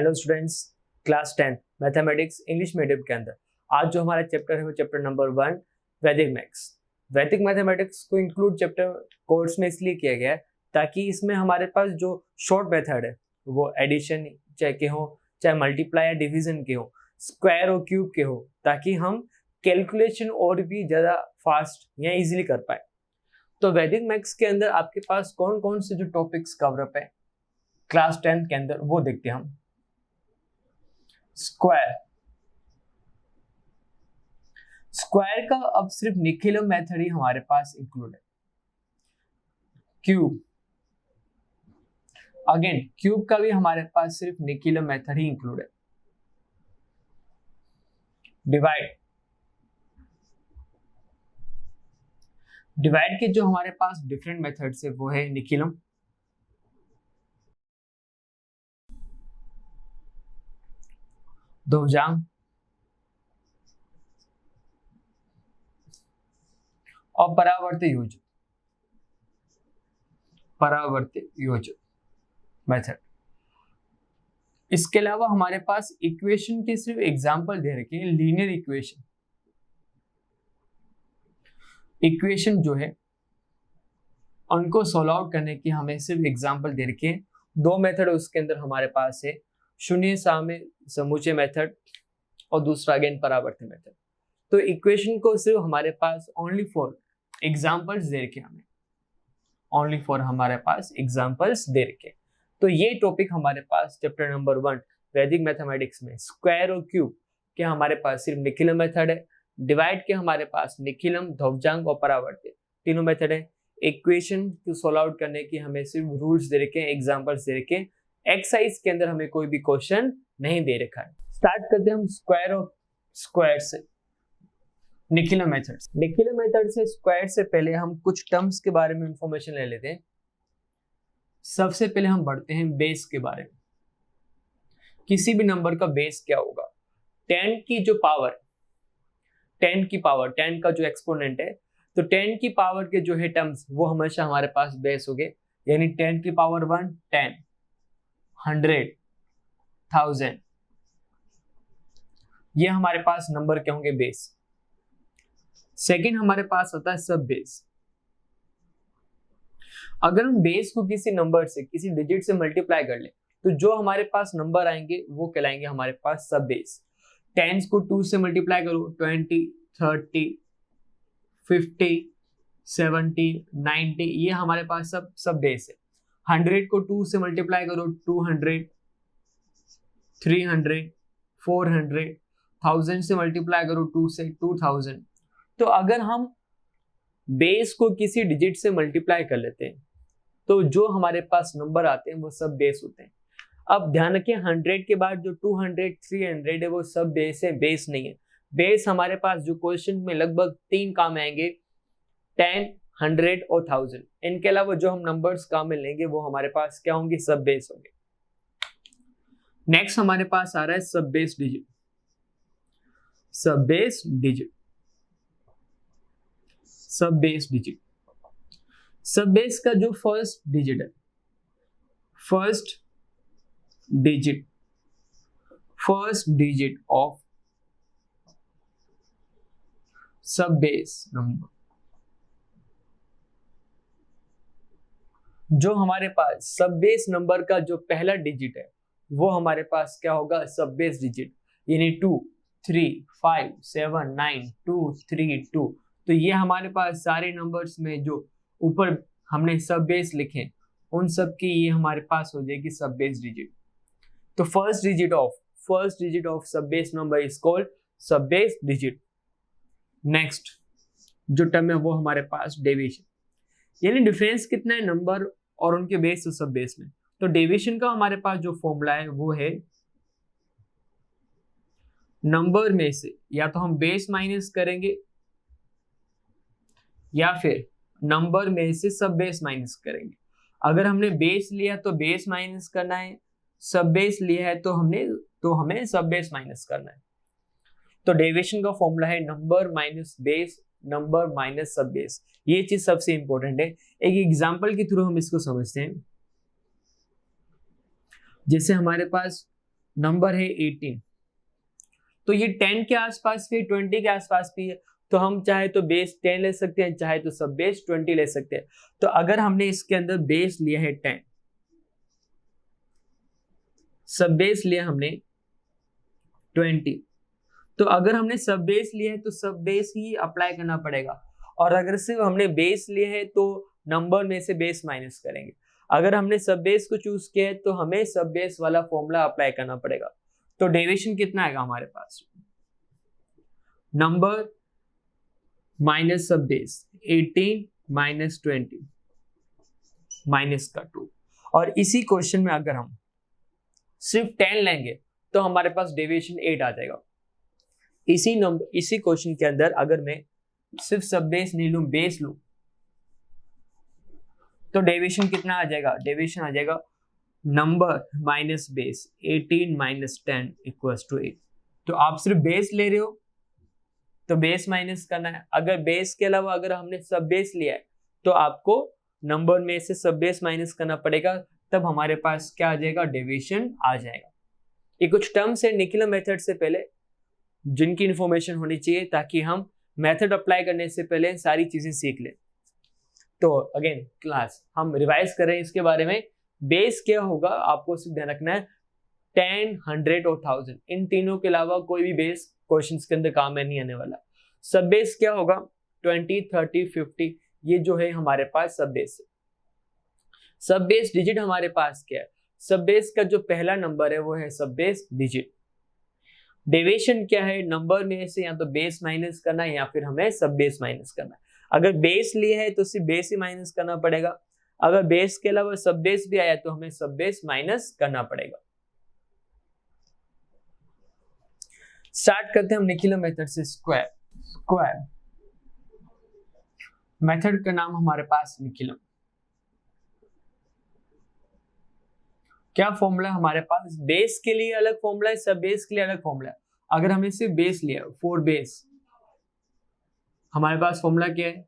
Hello students, class 10 mathematics English medium के अंदर आज जो हमारा चैप्टर है वो चैप्टर नंबर 1 वैदिक मैथ्स। वैदिक मैथमेटिक्स को इंक्लूड चैप्टर कोर्स में इसलिए किया गया है ताकि इसमें हमारे पास जो शॉर्ट मेथड है वो एडिशन चाहे के हो, चाहे मल्टीप्लाई या डिवीजन के हो, स्क्वायर और क्यूब के हो, ताकि हम कैलकुलेशन और भी ज़्यादा फास्ट या इजीली कर पाए। तो वैदिक मैथ्स के अंदर आपके पास कौन कौन से जो टॉपिक्स कवर अप है क्लास 10 के अंदर वो देखते हैं हम। स्क्वायर का अब सिर्फ निखिलम मेथड ही हमारे पास इंक्लूड है। क्यूब, अगेन क्यूब का भी हमारे पास सिर्फ निखिलम मेथड ही इंक्लूड है। डिवाइड के जो हमारे पास डिफरेंट मेथड्स है वो है निखिलम, ध्रुवजांग और परावर्तित योजक मेथड। इसके अलावा हमारे पास इक्वेशन के सिर्फ एग्जांपल दे रखे हैं। लीनियर इक्वेशन जो है उनको सॉल्व आउट करने की हमें सिर्फ एग्जांपल दे रखे हैं। दो मेथड उसके अंदर हमारे पास है, शून्य साम्य समूचे मेथड और दूसरा अगेन परावर्तित मेथड। तो इक्वेशन को सिर्फ हमारे पास ओनली फॉर एग्जांपल्स दे रखे हमें, हमारे पास एग्जांपल्स दे रखे। तो ये टॉपिक हमारे पास चैप्टर नंबर 1 वैदिक मैथमेटिक्स में स्क्वायर और क्यूब के हमारे पास सिर्फ निखिलम मेथड है। डिवाइड के हमारे पास निखिलम, ध्रुवजांग और परावर्तित तीनों मेथड है। इक्वेशन को सॉल्व आउट करने की हमें सिर्फ रूल्स दे रखे हैं, एग्जांपल्स दे रखे हैं। एक्सरसाइज के अंदर हमें कोई भी क्वेश्चन नहीं दे रखा है। स्टार्ट करते हैं हम स्क्वायर से निखिलम मेथड से स्क्वायर से पहले हम कुछ टर्म्स के बारे में इंफॉर्मेशन ले लेते हैं। सबसे पहले हम बढ़ते हैं बेस के बारे में। किसी भी नंबर का बेस क्या होगा? 10 की पावर 10 का जो एक्सपोनेंट है, तो 10 की पावर के जो है टर्म्स वो हमेशा हमारे पास बेस हो गए। यानी 10 की पावर 1 10, 100, 1000, ये हमारे पास नंबर क्या होंगे? बेस। सेकंड हमारे पास आता है सब बेस। अगर हम बेस को किसी नंबर से, किसी डिजिट से मल्टीप्लाई कर ले तो जो हमारे पास नंबर आएंगे वो कहलाएंगे हमारे पास सब बेस। 10 को 2 से मल्टीप्लाई करो 20, 30, 50, 70, 90, ये हमारे पास सब बेस है। 100 को 2 से मल्टीप्लाई करो 200, 300, 400, 1000 से मल्टीप्लाई करो 2 से 2000। तो अगर हम बेस को किसी डिजिट से मल्टीप्लाई कर लेते हैं तो जो हमारे पास नंबर आते हैं वो सब बेस होते हैं। अब ध्यान रखें 100 के बाद जो 200, 300 है वो सब बेस है, बेस नहीं है। बेस हमारे पास जो क्वेश्चन में लगभग 3 काम आएंगे, 10, 100 और 1000। इनके अलावा जो हम नंबर्स काम में लेंगे वो हमारे पास क्या होंगे? सब बेस होंगे। नेक्स्ट हमारे पास आ रहा है सब बेस डिजिट। सब बेस का जो फर्स्ट डिजिट ऑफ सब बेस नंबर, जो हमारे पास सब बेस नंबर का जो पहला डिजिट है वो हमारे पास क्या होगा? सब बेस डिजिट। यानी 2, 3, 5, 7, 9, 2, 3, 2। तो ये हमारे पास सारे नंबर्स में जो ऊपर हमने सब बेस लिखे उन सब की ये हमारे पास हो जाएगी सब बेस डिजिट। तो फर्स्ट डिजिट ऑफ सब बेस नंबर इज कॉल्ड सब बेस डिजिट। नेक्स्ट जो टर्म है वो हमारे पास डेविएशन, यानी डिफरेंस कितना है नंबर और उनके बेस और सब बेस में। तो डेविएशन का हमारे पास जो फॉर्मूला है वो है नंबर में से या तो हम बेस माइनस करेंगे या फिर नंबर में से सब बेस माइनस करेंगे। अगर हमने बेस लिया तो बेस माइनस करना है, सब बेस लिया है तो हमें सब बेस माइनस करना है। तो डेविएशन का फॉर्मूला है number minus base, number minus सब बेस। ये चीज सबसे इंपॉर्टेंट है। एक एग्जांपल के थ्रू हम इसको समझते हैं। जैसे हमारे पास नंबर है 18, तो ये 10 के आसपास भी 20 के आसपास भी है, तो हम चाहे तो बेस 10 ले सकते हैं, चाहे तो सब बेस 20 ले सकते हैं। तो अगर हमने इसके अंदर बेस लिया है 10, सब बेस लिया हमने 20, तो अगर हमने सब बेस लिया है तो सब बेस ही अप्लाई करना पड़ेगा, और अगर सिर्फ हमने बेस लिया है तो नंबर में से बेस माइनस करेंगे। अगर हमने सब बेस को चूज किया है तो हमें सब बेस वाला फॉर्मूला अप्लाई करना पड़ेगा। तो डेविएशन कितना आएगा हमारे पास, नंबर माइनस सब बेस 18 माइनस 20 माइनस का 2। और इसी क्वेश्चन में अगर हम सिर्फ 10 लेंगे तो हमारे पास डेविएशन 8 आ जाएगा। इसी क्वेश्चन के अंदर अगर मैं सिर्फ सब बेस नहीं लूं, बेस लूं, तो डेविएशन कितना आ जाएगा, डेविएशन आ जाएगा number minus base 18 minus 10 equals to 8। तो आप सिर्फ बेस ले रहे हो तो बेस माइनस करना है, अगर बेस के अलावा अगर हमने सब बेस लिया है तो आपको नंबर में से सब बेस माइनस करना पड़ेगा, तब हमारे पास क्या आ जाएगा, डेविएशन आ जाएगा। ये कुछ टर्म्स है निकलर मेथड से पहले जिनकी इंफॉर्मेशन होनी चाहिए ताकि हम मेथड अप्लाई करने से पहले सारी चीजें सीख लें। तो अगेन क्लास हम रिवाइज कर रहे हैं इसके बारे में। बेस क्या होगा आपको सिर्फ ध्यान रखना है, 10, 100 और 1000, इन तीनों के अलावा कोई भी बेस क्वेश्चंस के अंदर काम में नहीं आने वाला। सब बेस क्या होगा, 20, 30, 50, ये जो है हमारे पास सब बेस है। सब बेस डिजिट हमारे पास क्या है, सब बेस का जो पहला नंबर है वो है सब बेस डिजिट। डेविएशन क्या है, नंबर में से या तो बेस माइनस करना है या फिर हमें सब बेस माइनस करना है। अगर बेस लिया है तो सिर्फ बेस ही माइनस करना पड़ेगा, अगर बेस के अलावा सब बेस भी आया तो हमें सब बेस माइनस करना पड़ेगा। स्टार्ट करते हैं हम निकलर मेथड से। स्क्वायर मेथड का नाम हमारे पास निकलर। क्या फॉर्मूला हमारे पास, बेस के लिए अलग फॉर्मूला है, सब बेस के लिए अलग फॉर्मूला है। अगर हमने सिर्फ बेस लिया 4 बेस, हमारे पास फॉर्मूला क्या है,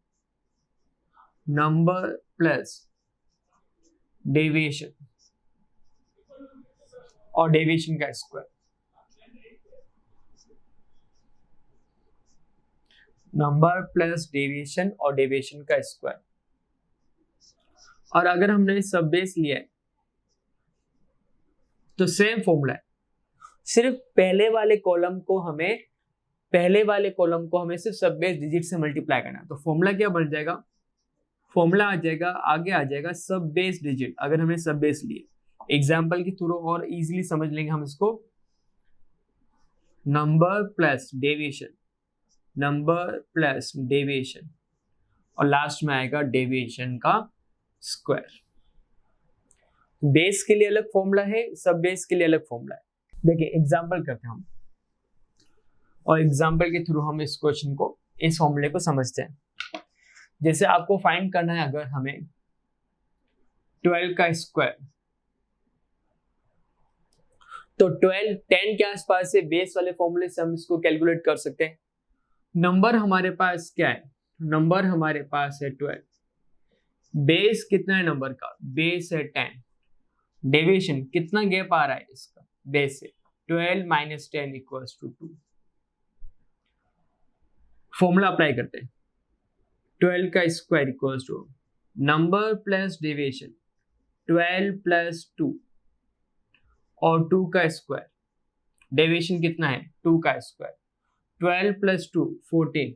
नंबर प्लस डेविएशन और डेविएशन का स्क्वायर, नंबर प्लस डेविएशन और डेविएशन का स्क्वायर। और अगर हमने सब बेस लिया है तो सेम फॉर्मूला है, सिर्फ पहले वाले कॉलम को हमें सिर्फ सब बेस डिजिट से मल्टीप्लाई करना है। तो फॉर्मूला क्या बन जाएगा, फॉर्मूला आ जाएगा, आगे आ जाएगा सब बेस डिजिट। अगर हमने सब बेस लिए, एग्जाम्पल के थ्रू और इजीली समझ लेंगे हम इसको, number plus deviation, number plus deviation और लास्ट में आएगा डेविएशन का स्क्वायर। बेस के लिए अलग फॉर्मूला है, सब बेस के लिए अलग फॉर्मूला है। देखिए एग्जाम्पल करते हैं हम, और एग्जाम्पल के थ्रू हम इस क्वेश्चन को, इस फॉर्मूले को समझते हैं। जैसे आपको फाइंड करना है अगर हमें 12 का स्क्वायर, तो 12 10 के आसपास से बेस वाले फॉर्मूले से हम इसको कैलकुलेट कर सकते हैं। नंबर हमारे पास क्या है, नंबर हमारे पास है 12, बेस कितना है नंबर का, बेस है 10, डेविएशन कितना गैप आ रहा है इसका बेस से, 12 minus 10 equals to 2। Formula apply करते हैं, 12 का square equals to number plus deviation 12 plus 2 और 2 का स्क्वायर, डेविएशन कितना है 2 का स्क्वायर, 12 प्लस 2 14,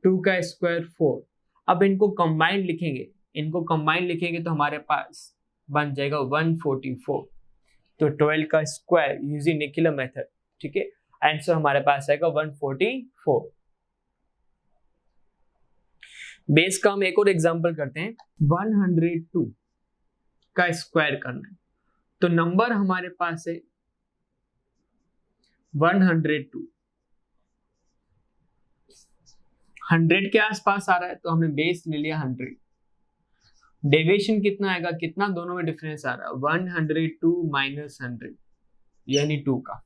2 का स्क्वायर 4। अब इनको कंबाइंड लिखेंगे तो हमारे पास बन जाएगा 144। तो 12 का स्क्वायर यूजिंग निकलर मेथड, ठीक है, आंसर हमारे पास आएगा 144। बेस का हम एक और एग्जांपल करते हैं, 102 का स्क्वायर करना है। तो नंबर हमारे पास है 102, 100 के आसपास आ रहा है तो हमने बेस ले लिया 100। डेविएशन कितना आएगा, कितना दोनों में डिफरेंस आ रहा है, 102 माइनस 100 यानी 2 का।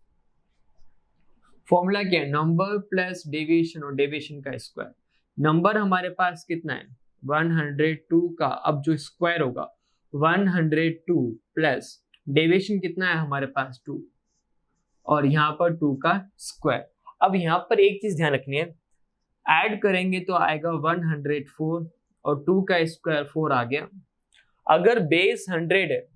फॉर्मूला क्या है, नंबर प्लस डेविएशन और डेविएशन का स्क्वायर। नंबर हमारे पास कितना है 102 का, अब जो स्क्वायर होगा 102 प्लस डेविएशन कितना है हमारे पास 2 और यहाँ पर 2 का स्क्वायर। अब यहाँ पर एक चीज ध्यान रखनी है, ऐड करेंगे तो आएगा 104 और 2 का स्क्वायर 4 आ गया। अगर बेस 100 है,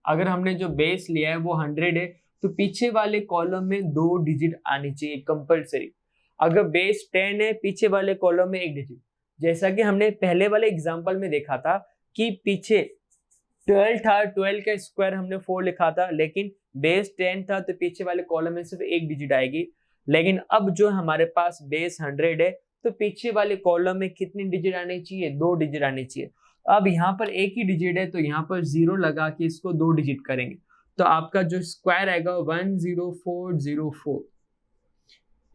अगर हमने जो बेस लिया है वो 100 है तो पीछे वाले कॉलम में 2 डिजिट आनी चाहिए कंपलसरी। अगर बेस 10 है पीछे वाले कॉलम में 1 डिजिट, जैसा कि हमने पहले वाले एग्जांपल में देखा था कि पीछे 12 था, 12 का स्क्वायर हमने 4 लिखा था, लेकिन बेस 10 था तो पीछे वाले कॉलम में सिर्फ 1 डिजिट आएगी। लेकिन अब जो हमारे पास बेस 100 है तो पीछे वाले कॉलम में कितनी डिजिट आनी चाहिए? 2 डिजिट आनी चाहिए। अब यहाँ पर एक ही डिजिट है तो यहाँ पर 0 लगा के इसको 2 डिजिट करेंगे तो आपका जो स्क्वायर आएगा 10404।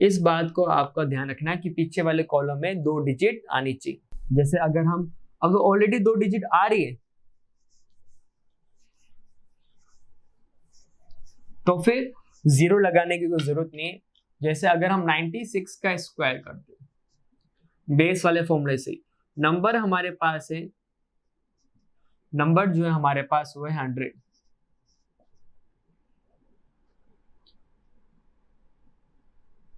इस बात को आपका ध्यान रखना है कि पीछे वाले कॉलम में 2 डिजिट आनी चाहिए। जैसे अगर ऑलरेडी 2 डिजिट आ रही है तो फिर 0 लगाने की कोई जरूरत नहीं है। जैसे अगर हम 96 का स्क्वायर करते हैं बेस वाले फॉर्मूले से, नंबर हमारे पास है, नंबर जो है हमारे पास वो है 100,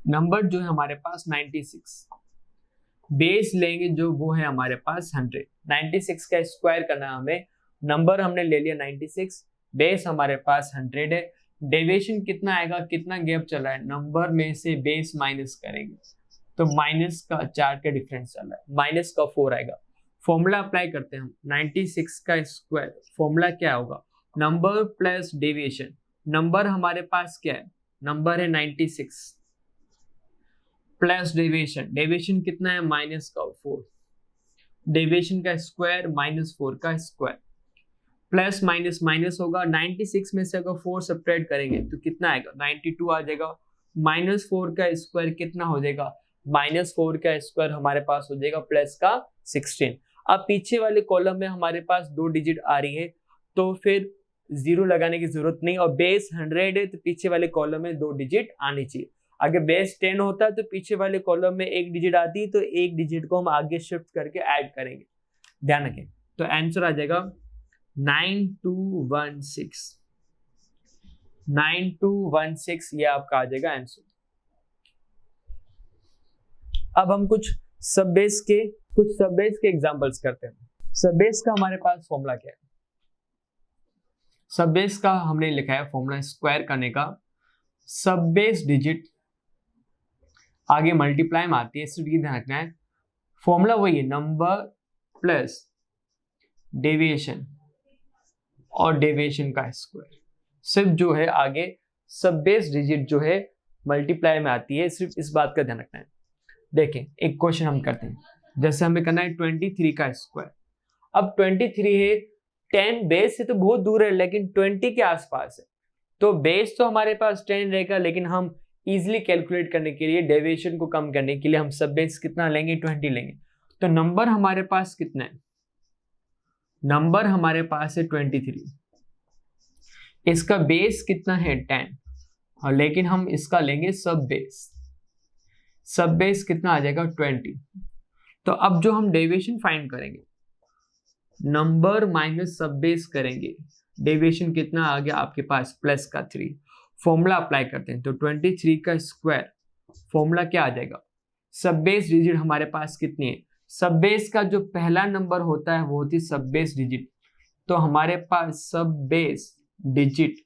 नंबर जो है हमारे पास 96, बेस लेंगे जो वो है हमारे पास 100। 96 का स्क्वायर करना हमें, नंबर हमने ले लिया 96, बेस हमारे पास 100 है। डेविएशन कितना आएगा, कितना गैप चला है, नंबर में से बेस माइनस करेंगे तो माइनस का 4 का डिफरेंस चल रहा है, माइनस का 4 आएगा। फॉर्मूला अप्लाई करते हैं हम, 96 का स्क्वायर, फॉर्मूला क्या होगा, नंबर प्लस डेविएशन। नंबर हमारे पास क्या है, नंबर है 96 प्लस डेविएशन, डेविएशन कितना है माइनस का 4, डेविएशन का स्क्वायर माइनस 4 का स्क्वायर, प्लस माइनस माइनस होगा। 96 में से अगर 4 सब्ट्रैक्ट करेंगे तो कितना आएगा, 92 आ जाएगा। माइनस 4 का स्क्वायर कितना हो जाएगा, माइनस 4 का स्क्वायर हमारे पास हो जाएगा प्लस का 16। अब पीछे वाले कॉलम में हमारे पास 2 डिजिट आ रही है तो फिर 0 लगाने की जरूरत नहीं, और बेस 100 है तो पीछे वाले कॉलम में 2 डिजिट आनी चाहिए। अगर बेस 10 होता तो पीछे वाले कॉलम में 1 डिजिट आती तो 1 डिजिट को हम आगे शिफ्ट करके ऐड करेंगे, ध्यान रखें। तो आंसर आ जाएगा 9216, 9216 ये आपका आ जाएगा आंसर। अब हम कुछ सब बेस के एग्जांपल्स करते हैं। सब बेस का हमारे पास फॉर्मूला क्या है, सब बेस का हमने लिखा है फॉर्मूला स्क्वायर करने का, सब बेस डिजिट आगे मल्टीप्लाई में आती है, सिर्फ ये ध्यान रखना है। फॉर्मूला वही है, नंबर प्लस डेविएशन और डेविएशन का स्क्वायर, सिर्फ जो है आगे सब बेस डिजिट जो है मल्टीप्लाई में आती है, सिर्फ इस बात का ध्यान रखना है। देखें एक क्वेश्चन हम करते हैं, जैसे हमें करना है 23 का स्क्वायर। अब 23 है, 10 बेस से तो बहुत दूर है लेकिन 20 के आसपास है, तो बेस तो हमारे पास 10 रहेगा, लेकिन हम इजीली कैलकुलेट करने के लिए, डेविएशन को कम करने के लिए हम सब बेस कितना लेंगे, 20 लेंगे। तो नंबर हमारे पास कितना है, नंबर हमारे पास है 23, इसका बेस कितना है 10, और लेकिन हम इसका लेंगे सब बेस, सब बेस कितना आ जाएगा 20। तो अब जो हम डेविएशन फाइंड करेंगे, नंबर माइनस सब बेस करेंगे, डेविएशन कितना आ गया आपके पास प्लस का 3। फॉर्मूला अप्लाई करते हैं तो 23 का स्क्वायर, फॉर्मूला क्या आ जाएगा, सब बेस डिजिट हमारे पास कितनी है, सब बेस का जो पहला नंबर होता है वो होती है सब बेस डिजिट, तो हमारे पास सब बेस डिजिट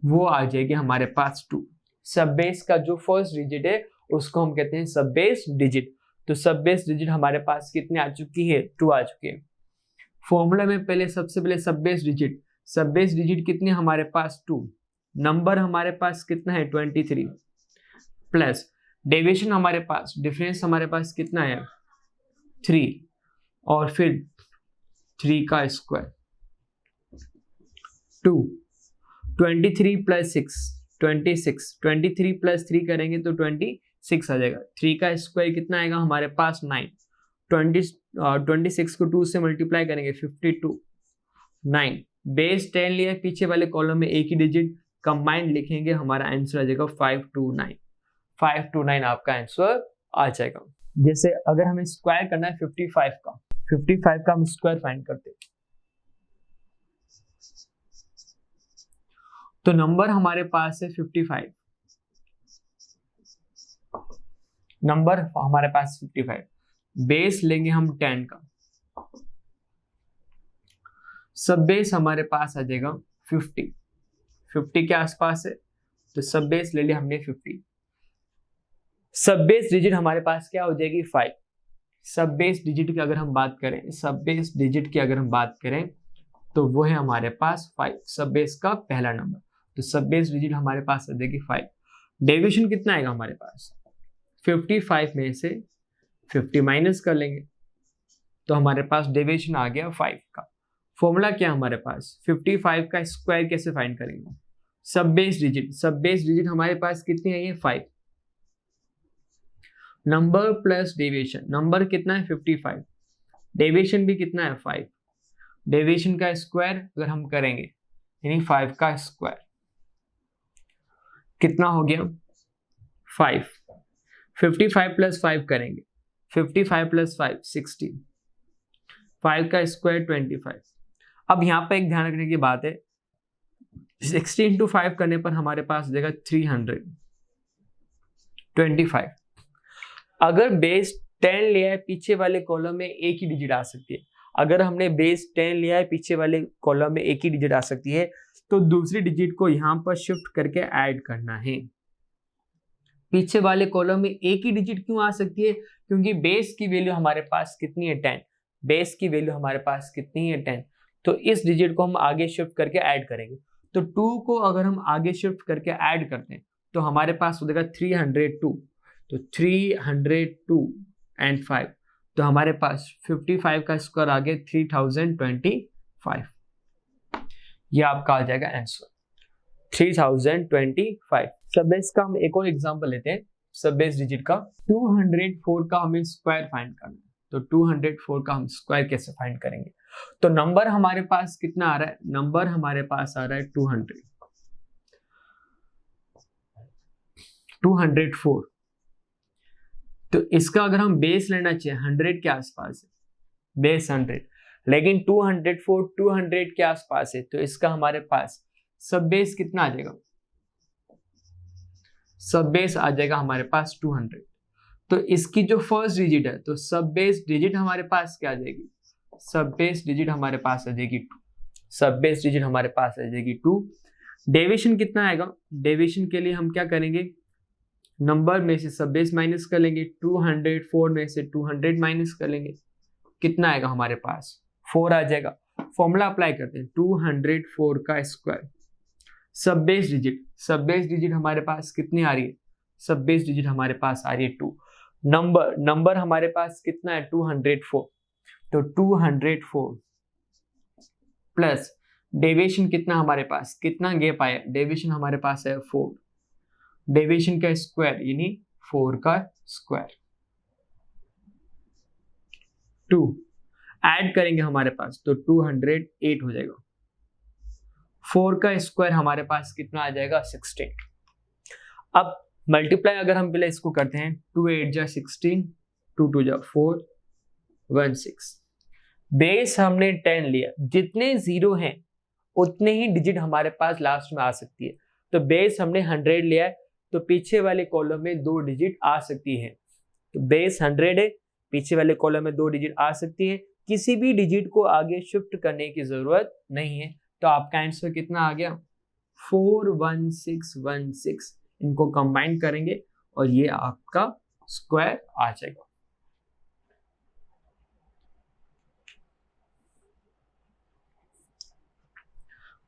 वो आ जाएगी हमारे पास 2। सब बेस का जो फर्स्ट डिजिट है उसको हम कहते हैं सब बेस डिजिट, तो सब बेस डिजिट हमारे पास कितनी आ चुकी है, 2 आ चुकी है। फॉर्मूला में पहले सबसे पहले सब बेस डिजिट कितनी हमारे पास 2, नंबर हमारे पास कितना है 23, प्लस डेविएशन हमारे पास, डिफरेंस हमारे पास कितना है 3, और फिर 3 का स्क्वायर 2, 23 प्लस 6 26, 23 प्लस 3 करेंगे तो 26 आ जाएगा। 3 का स्क्वायर कितना आएगा हमारे पास 9, 26 को 2 से मल्टीप्लाई करेंगे 52, 9, बेस 10 लिया, पीछे वाले कॉलम में एक ही डिजिट, कंबाइंड लिखेंगे हमारा आंसर आ जाएगा 529, 529 आपका आंसर आ जाएगा। जैसे अगर हमें स्क्वायर करना है 55 का हम स्क्वायर फाइंड करते हैं, तो नंबर हमारे पास है 55, नंबर हमारे पास 55, बेस लेंगे हम 10 का, सब बेस हमारे पास आ जाएगा 50, 50 के आसपास है, तो सब बेस ले लिया हमने 50। सब बेस डिजिट हमारे पास क्या हो जाएगी 5। सब बेस डिजिट की अगर हम बात करें, सब बेस डिजिट की अगर हम बात करें तो वो है हमारे पास 5, सब बेस का पहला नंबर, तो सब बेस डिजिट हमारे पास आ जाएगी 5। डेविएशन कितना आएगा हमारे पास, 55 में से 50 माइनस कर लेंगे तो हमारे पास डेविएशन आ गया 5 का। फॉर्मूला क्या है हमारे पास, 55 का स्क्वायर कैसे फाइंड करेंगे, सब बेस डिजिट, सब बेस डिजिट हमारे पास कितनी है, ये 5, नंबर प्लस डेविएशन, नंबर कितना है 55, डेविएशन भी कितना है 5, डेविएशन का स्क्वायर अगर हम करेंगे यानी 5 का स्क्वायर कितना हो गया 5, 55 प्लस 5 करेंगे, 55 प्लस 5 60, 5 का स्क्वायर 25। अब यहाँ पे एक ध्यान रखने की बात है, 60 इंटू 5 करने पर हमारे पास देगा 325। अगर बेस 10 लिया है पीछे वाले कॉलम में एक ही डिजिट आ सकती है, अगर हमने बेस 10 लिया है पीछे वाले कॉलम में एक ही डिजिट आ सकती है, तो दूसरी डिजिट को यहां पर शिफ्ट करके ऐड करना है। पीछे वाले कॉलम में एक ही डिजिट क्यों आ सकती है, क्योंकि बेस की वैल्यू हमारे पास कितनी है 10, बेस की वैल्यू हमारे पास कितनी है 10, तो इस डिजिट को हम आगे शिफ्ट करके ऐड करेंगे। तो 2 को अगर हम आगे शिफ्ट करके ऐड करते हैं तो हमारे पास हो जाएगा 302, तो 302 एंड 5, तो हमारे पास 55 का स्क्वायर आ गया 3025। ये आपका आ जाएगा आंसर 3025। सब बेस का हम एक और एग्जांपल लेते हैं, सब बेस डिजिट का 204 का हमें स्क्वायर फाइंड करना है, तो 204 का हम स्क्वायर कैसे फाइंड करेंगे, तो नंबर हमारे पास कितना आ रहा है, नंबर हमारे पास आ रहा है 204, तो इसका अगर हम बेस लेना चाहिए 100 के आसपास है, बेस 100, लेकिन 204 200 के आसपास है, तो इसका हमारे पास सब बेस कितना आ जाएगा, सब बेस आ जाएगा हमारे पास 200। तो इसकी जो फर्स्ट डिजिट है, तो सब बेस डिजिट हमारे पास क्या आ जाएगी, सब बेस डिजिट हमारे पास आ जाएगी 2, सब बेस डिजिट हमारे पास आ जाएगी 2। डेविएशन कितना आएगा, डेविएशन के लिए हम क्या करेंगे, नंबर में से सब बेस माइनस कर लेंगे, 204 में से 200 माइनस कर लेंगे, कितना आएगा हमारे पास 4 आ जाएगा। फॉर्मूला अप्लाई करते हैं, 204 का स्क्वायर, सब बेस डिजिट, सब बेस डिजिट हमारे पास कितनी आ रही है, सब बेस डिजिट हमारे पास आ रही है 2, नंबर हमारे पास कितना है 204, तो 204 प्लस डेविएशन कितना हमारे पास, कितना गैप आया, डेविएशन हमारे पास है 4, डेविएशन का स्क्वायर यानी 4 का स्क्वायर 2, ऐड करेंगे हमारे पास तो 208 हो जाएगा, 4 का स्क्वायर हमारे पास कितना आ जाएगा 16। अब मल्टीप्लाई अगर हम पहले इसको करते हैं, 2 8 जा 16, 2 2 जा 4, 1 6, बेस हमने 10 लिया, जितने जीरो हैं उतने ही डिजिट हमारे पास लास्ट में आ सकती है, तो बेस हमने 100 लिया है, तो पीछे वाले कॉलम में 2 डिजिट आ सकती है, तो बेस 100 है, पीछे वाले कॉलम में 2 डिजिट आ सकती है, किसी भी डिजिट को आगे शिफ्ट करने की जरूरत नहीं है, तो आपका आंसर कितना आ गया 41616, इनको कंबाइन करेंगे और ये आपका स्क्वायर आ जाएगा।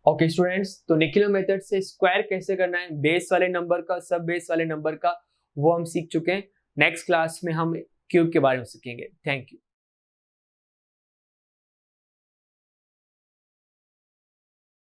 ओके स्टूडेंट्स, तो निखिलो मेथड से स्क्वायर कैसे करना है बेस वाले नंबर का, सब बेस वाले नंबर का, वो हम सीख चुके हैं। नेक्स्ट क्लास में हम क्यूब के बारे में सीखेंगे। Thank you.